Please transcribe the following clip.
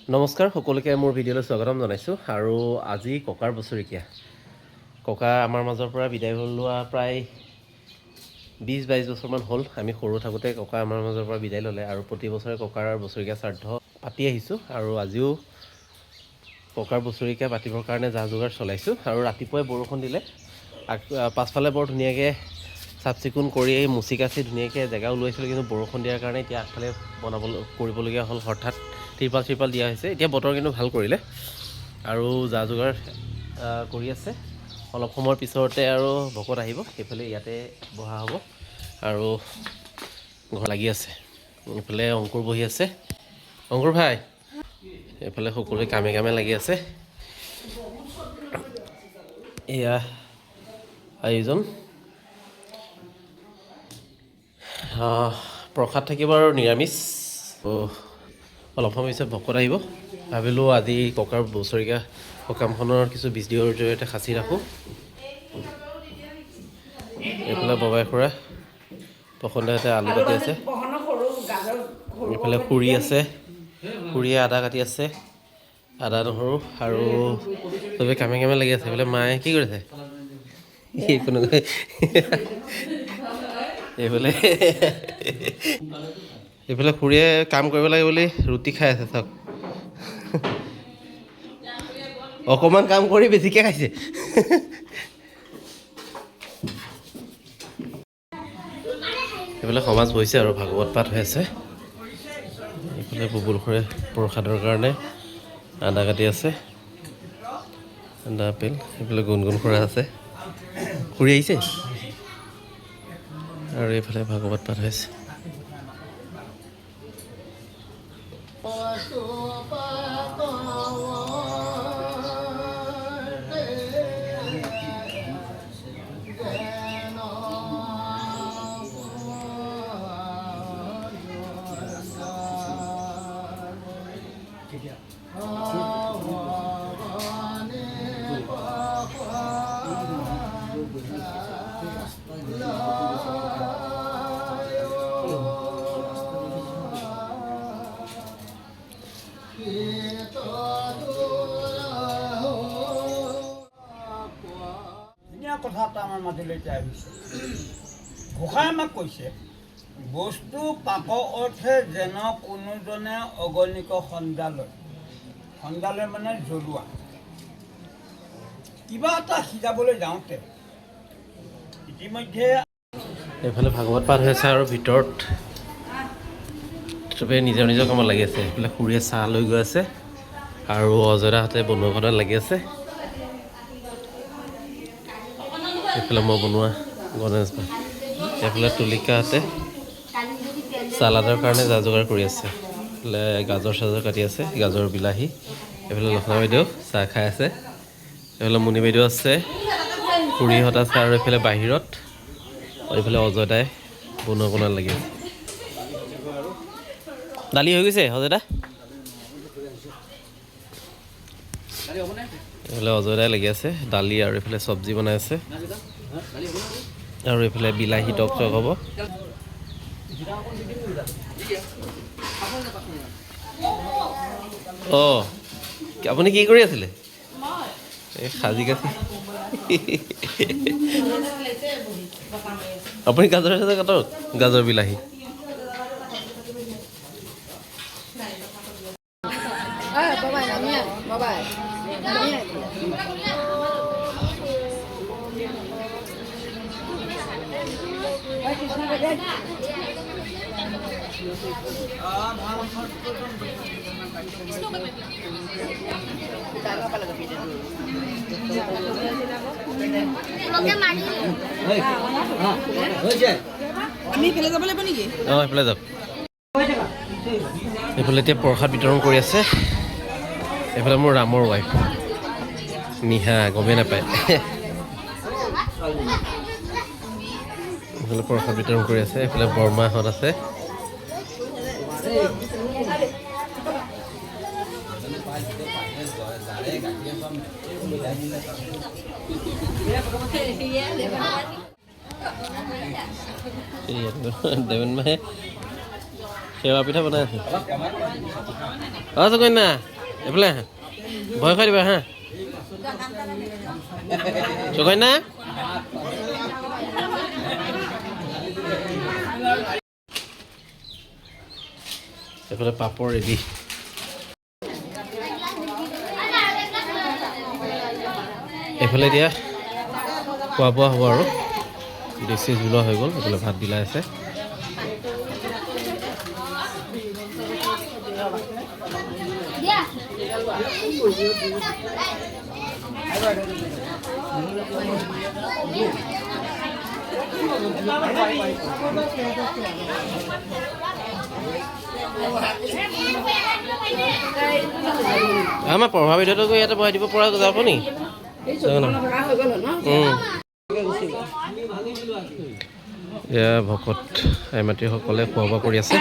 নমস্কাৰ সকলোকে মোৰ ভিডিঅ'লৈ স্বাগতম জনাইছোঁ আৰু আজি ককাৰ বছৰেকীয়া ককা আমাৰ মাজৰ পৰা বিদায় লোৱা প্ৰায় 20-22 বছৰমান হ'ল। আমি সৰু থাকোঁতে ককা আমাৰ মাজৰ পৰা বিদায় ল'লে আৰু প্ৰতি বছৰে ককাৰ বছৰেকীয়া শ্ৰাদ্ধ পাতি আহিছোঁ আৰু আজিও ককাৰ বছৰেকীয়া পাতিবৰ কাৰণে যা যোগাৰ চলাইছোঁ। আৰু ৰাতিপুৱাই বৰষুণ দিলে, পাছফালে বৰ ধুনীয়াকৈ চাফ চিকুণ কৰি মুচি কাচি ধুনীয়াকৈ জেগা ওলাইছিলোঁ, কিন্তু বৰষুণ দিয়াৰ কাৰণে এতিয়া আগফালে কৰিবলগীয়া হ'ল। হঠাৎ ত্ৰিপাল দিয়া হৈছে। এতিয়া বতৰ কিন্তু ভাল কৰিলে আৰু যা যোগাৰ কৰি আছে। অলপ সময়ৰ পিছতে আৰু ভকত আহিব, সেইফালে ইয়াতে বহা হ'ব আৰু ঘৰ লাগি আছে। এইফালে অংকুৰ বহি আছে। অংকুৰ ভাই, এইফালে সকলোৱে কামে কামে লাগি আছে। এয়া আয়োজন, প্ৰসাদ থাকিব আৰু নিৰামিষ। অলপ সময় পিছত ভকত আহিব। ভাবিলোঁ আজি ককাৰ বছৰেকীয়া সকামখনৰ কিছু ভিডিঅ'ৰ জৰিয়তে সাঁচি ৰাখোঁ। এইফালে ববাই খুৰা প্ৰসন্নহঁতে আলু কাটি আছে, এইফালে খুৰী আছে, খুৰীয়ে আদা কাটি আছে, আদা নহৰু, আৰু চবেই কামে কামে লাগি আছে। এইফালে মায়ে কি কৰিছে? কোনো এইফালে খুৰীয়ে কাম কৰিব লাগে বুলি ৰুটি খাই আছে। চাওক, অকণমান কাম কৰি বেছিকৈ খাইছে। এইফালে সমাজ বহিছে আৰু ভাগৱত পাঠ হৈ আছে। এইফালে বুবুল খুৰে প্ৰসাদৰ কাৰণে আদা কাটি আছে, আদা আপেল। এইফালে গুণগুণ খুৰা আছে, খুৰী আহিছে আৰু এইফালে ভাগৱত পাঠ হৈছে। কথা এটা আমাৰ মাজলৈ এতিয়া আহিছে। গোসাঁই আমাক কৈছে, বস্তু পাক অৰ্থে যেন কোনোজনে অগণিক সন্ধ্যালৈ মানে জ্বলোৱা কিবা এটা সিজাবলৈ যাওঁতে ইতিমধ্যে এইফালে ভাগৱত পাঠ হৈ আছে আৰু ভিতৰত চবেই নিজৰ নিজৰ কামত লাগি আছে। এইফালে খুৰীয়ে চাহ লৈ গৈ আছে আৰু অজয়দাহঁতে বনোৱাখনত লাগি আছে। এইফালে মই বনোৱা গণেশ ভাই, এইফালে তুলিকাহঁতে চালাডৰ কাৰণে যা যোগাৰ কৰি আছে। এইফালে গাজৰ চাজৰ কাটি আছে, গাজৰ বিলাহী। এইফালে লক্ষ্মী বাইদেউ চাহ খাই আছে, এইফালে মুনি বাইদেউ আছে, খুৰীহঁত আছে আৰু এইফালে বাহিৰত এইফালে অজয়দাই বনোৱাখনত লাগি আছে। দালি হৈ গৈছে অজয়দা? এইফালে অজয়দাই লাগি আছে দালি, আৰু এইফালে চব্জি বনাই আছে, আৰু এইফালে বিলাহী টক চক হ'ব। অঁ, আপুনি কি কৰি আছিলে? এই সাজি কাচি আপুনি গাজৰ চাজৰ কাটক, গাজৰ বিলাহী। এইফালে যাব লাগিব নেকি? অঁ, এইফালে যাওক। এইফালে এতিয়া প্ৰসাদ বিতৰণ কৰি আছে। এইফালে মোৰ ৰামৰ ৱাইফ নিহা, গমেই নাপায়। এইফালে প্ৰসাদ বিতৰণ কৰি আছে। এইফালে বৰমাহঁত আছে। দেবেন মাহে সেৱা পিঠা বনাই আছে। অঁ, কন্যা এইফালে আহা ভয় খাই দিবা হা সুকন্যা এইফালে পাপৰ ৰেডি এইফালে এতিয়া খোৱা বোৱা হ'ব আৰু ডিছ ওলোৱা হৈ গ'ল এইফালে ভাত বিলাই আছে আমাৰ প্ৰভাৱিতটো ইয়াতে বহাই দিব পৰা যাব নি এয়া ভকত আইমাতৃসকলে খোৱা বোৱা কৰি আছে